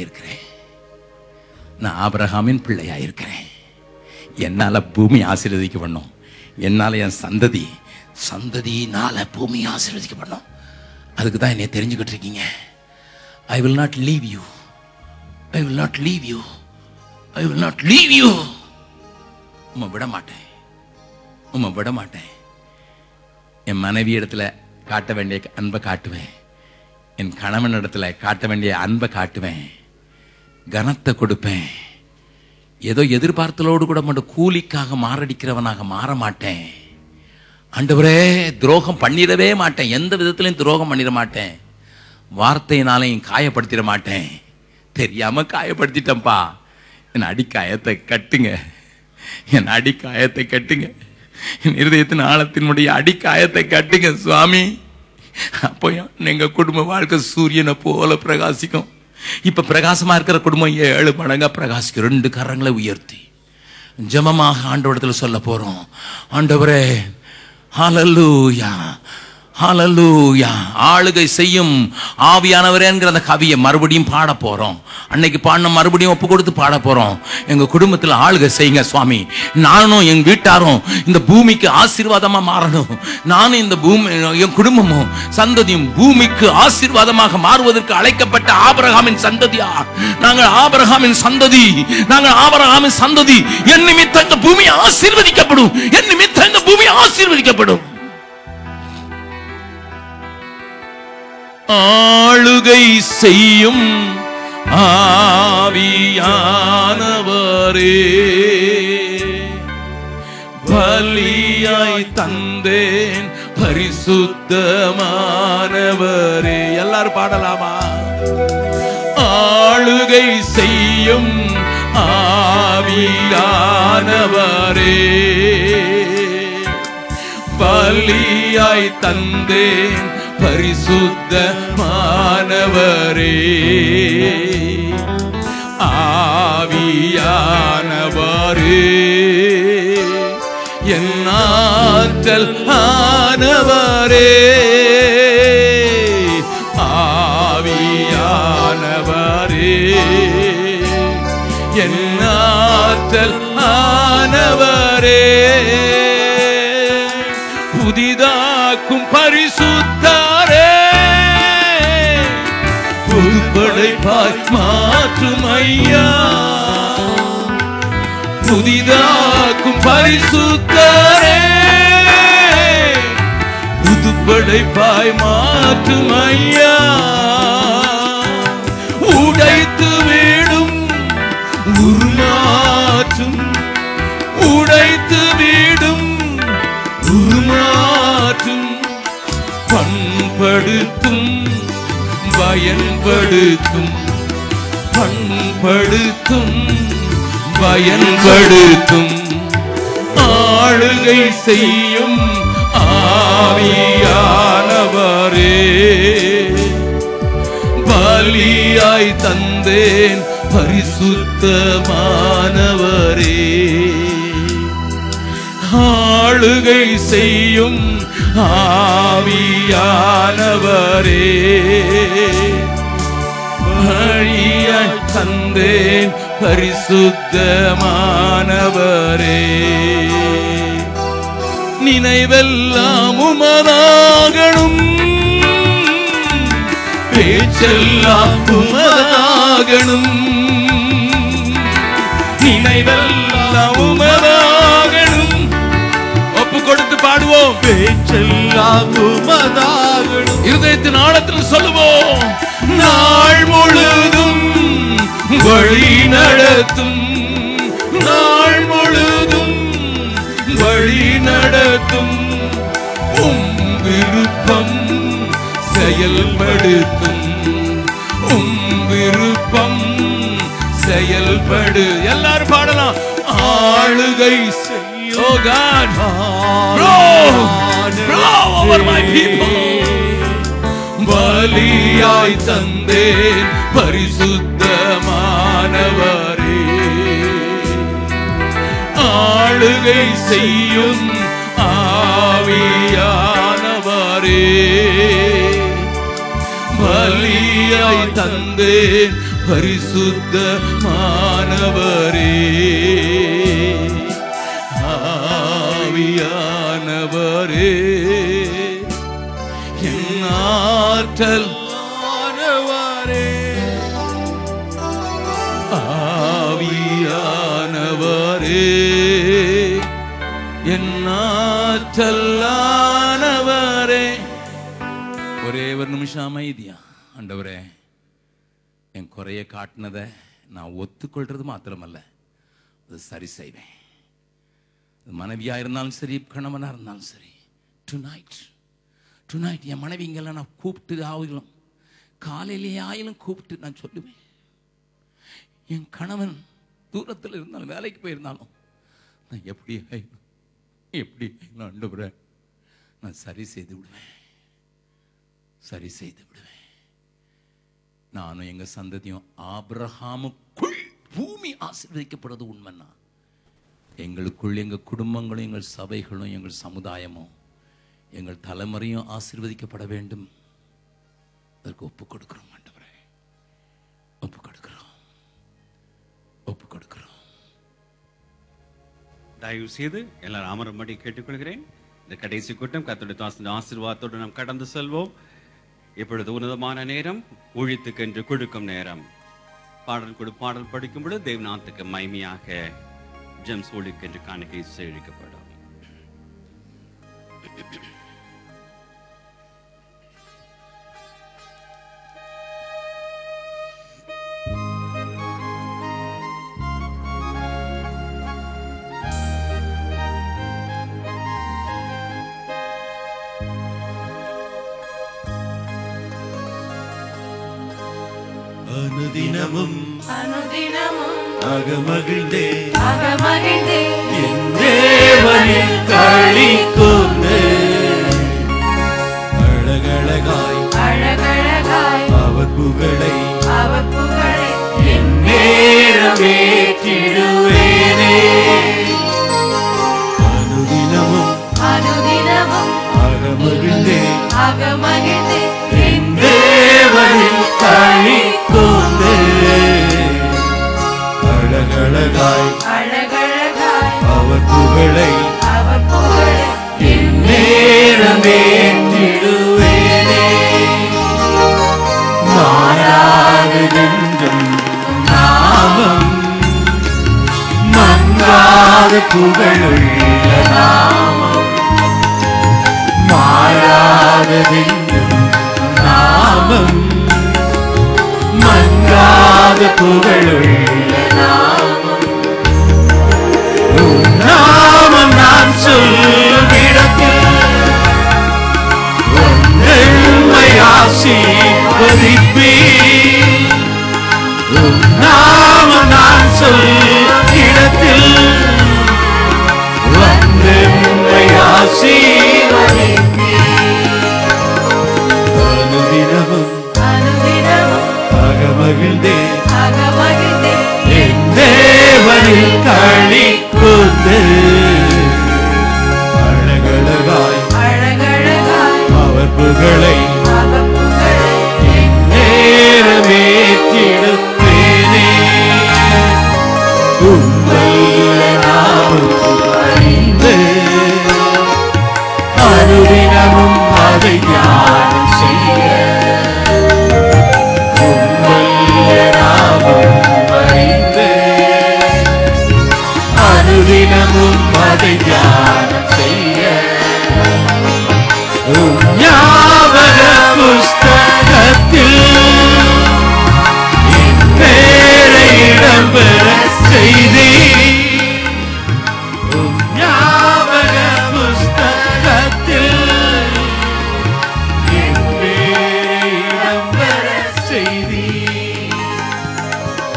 இருக்கிறேன். நான் ஆபிரகாமின் பிள்ளையா இருக்கிறேன். என்னால பூமி ஆசீர்வதிக்கப்படணும். என்னால என் சந்ததியினால பூமி ஆசீர்வதிக்கப்படணும். அதுக்கு தான் என்னை தெரிஞ்சுக்கிட்டு இருக்கீங்க. I will not leave you. I will not leave you. I will not leave you. உம்மை விட மாட்டேன். என் மனைவி இடத்துல காட்ட வேண்டிய அன்பை காட்டுவேன். என் கணவன் இடத்துல காட்ட வேண்டிய அன்பை காட்டுவேன். கனத்தை கொடுப்பேன். ஏதோ எதிர்பார்த்தலோடு கூட மட்டும் கூலிக்காக மாரடிக்கிறவனாக மாற மாட்டேன். ஆண்டவரே, துரோகம் பண்ணிடவே மாட்டேன். எந்த விதத்திலையும் துரோகம் பண்ணிட மாட்டேன். வார்த்தையினாலையும் காயப்படுத்திட மாட்டேன். தெரியாம காயப்படுத்திட்டேன்ப்பா, என் அடிக்காயத்தை கட்டுங்க. என் இருதயத்தின் ஆழத்தினுடைய அடிக்காயத்தை கட்டுங்க சுவாமி. அப்போ எங்க குடும்ப வாழ்க்கை சூரியனை போல பிரகாசிக்கும். இப்ப பிரகாசமா இருக்கிற குடும்பம் 7 மடங்கா பிரகாசிக்கும். 2 கரங்களை உயர்த்தி ஜெபமாக ஆண்டவரிடத்துல சொல்ல போறோம். ஆண்டவரே, ஹல்லேலூயா, ஹல்லேலூயா. ஆளுகை செய்யும் ஆவியானவரேங்கிற அந்த கவியை மறுபடியும் பாட போறோம். அன்னைக்கு பாடின மறுபடியும் ஒப்பு கொடுத்து பாட போறோம். எங்க குடும்பத்தில் ஆளுகை செய்யுங்க சுவாமி. நானும் எங்க வீட்டாரும் இந்த பூமிக்கு ஆசீர்வாதமா மாறணும். நானும் இந்த பூமி, என் குடும்பமும் சந்ததியும் பூமிக்கு ஆசீர்வாதமாக மாறுவதற்கு அழைக்கப்பட்ட ஆபிரகாமின் சந்ததியா நாங்கள். ஆபிரகாமின் சந்ததி. என் நிமித்தம் இந்த பூமி ஆசீர்வதிக்கப்படும். ஆளுகை செய்யும் ஆவியானவரே, பலியாய் தந்தேன் பரிசுத்தமானவரே. எல்லாரும் பாடலாமா? ஆளுகை செய்யும் ஆவியானவரே, பலியாய் தந்தேன் பரிசுத்தமானவரே. ஆவியானவரே, என் ஆற்றல் ஆனவரே. ஆவியானவரே, என் ஆற்றல் ஆனவரே. புதிதாக்கும் பரிசுத்தாரே, புதுப்படைப்பாய் மாற்றும் ஐயா. புதிதாக்கும் பரிசுத்தாரே, புதுப்படைப்பாய் மாற்றும் ஐயா. உடைத்து வீடும் உருமாற்றும், உடைத்து வீடும் உருமாற்றும். பண்படுத்தும் பயன்படுத்தும், பண்படுத்தும் பயன்படுத்தும். ஆளுகை செய்யும் ஆவியானவரே, பலியாய் தந்தேன் பரிசுத்தமானவரே. ஆளுகை செய்யும் ஆவியானவரே, பலியாய் தந்தேன் பரிசுத்தமானவரே. நினைவெல்லாம் உமதாகணும், பேச்செல்லாம் உமதாகணும். நினைவெல்லாம் உமதாகணும். ஒப்பு கொடுத்து பாடுவோம். பேச்செல்லாம் உமதாகணும். இருதயத்தின் ஆழத்தில் சொல்லுவோம். நாள் முழுதும் வழி நடத்தும், நாள் முழுதும் வழி நடத்தும். உம் விருப்பம் செயல்படுத்தும், உம் விருப்பம் செயல்படு. எல்லாரும் பாடலாம். ஆளுகை செய்யும். Oh God, blow over my people. பலியாய் தந்தேன் பரிசுத்தமானவரே, ஆளுகை செய்யும் ஆவியானவரே. பலியாய் தந்தேன் பரிசுத்தமானவரே, ஆவியானவரே, என் ஆற்றல் ஆனவரே, ஆவியானவரே, என் ஆற்றலானவரே. ஒரே ஒரு நிமிஷம் அமைதியா. ஆண்டவரே, என் குறைய காட்டினதை நான் ஒத்துக்கொள்றது மாத்திரமல்ல, அது சரி செய்வேன். மனைவியா இருந்தாலும் சரி, கணவனா இருந்தாலும் சரி, டுநைட் என் மனைவி இங்கெல்லாம் நான் கூப்பிட்டு ஆகலும், காலையிலேயே ஆயிலும் கூப்பிட்டு நான் சொல்லுவேன். என் கணவன் தூரத்தில் இருந்தாலும், வேலைக்கு போயிருந்தாலும், நான் எப்படி ஆண்டவரே நான் சரி செய்து விடுவேன். நானும் எங்க சந்ததியும் ஆபிரகாமுக்குள் பூமி ஆசீர்வதிக்கப்படுறது உண்மைன்னா, எங்களுக்குள் எங்க குடும்பங்களும், எங்கள் சபைகளும், எங்கள் சமுதாயமும், எங்கள் தலைமுறையும் ஆசீர்வதிக்கப்பட வேண்டும். அதற்கு ஒப்பு கொடுக்கிறோம் ஆண்டவரே, ஒப்பு கொடுக்கிறோம். தயவு செய்து எல்லாரும் அமரும்படி கேட்டுக்கொள்கிறேன். இந்த கடைசி கூட்டம் கர்த்தருடைய ஆசீர்வாதத்தோடு நாம் கடந்து செல்வோம். இப்பொழுது உன்னதமான நேரம், ஊழியத்துக்கென்று கொடுக்கும் நேரம். பாடல் படிக்கும் பொழுது தேவநாமத்துக்கு மகிமையாக ஜெம்ஸ் ஊழியத்துக்கென்று காணிக்கை சேகரிக்கப்படும். அனுதினமும் அகமகிழ்ந்தே என் தேவனில் களிகூர்ந்து அழகழகாய் அவர் புகழை என் நேரமேற்றிடுவேனே. அனுதினமும் அகமகிழ்ந்தே என் தேவனில் களிகூர்ந்து அழகழகாய் அவர் புகழை என் நேரமேற்றிடுவேனே. மாறாதென்றும் நாமம், மங்காத புகழுள்ள நாமம். மாறாதென்றும் நாமம், மங்காத புகழுள்ள நாமம். நாமம் நான் சொல்லும் இடத்தில் உம்மை ஆசீர்வதிப்பீர். நாமம் நான் சொல்லும் இடத்தில் உம்மை ஆசீர்வதிப்பீர். அனுதினமும் அகமகிழ்ந்தே என் தேவனில் களிகூர்ந்து அழகழகாய் அவர் புகழை என் நேரமேற்றிடுவேனே. உம்வல்ல நாமம் அறிந்து அனுதினமும் அதை தியானம் செய்ய. அனுதினமும் அதை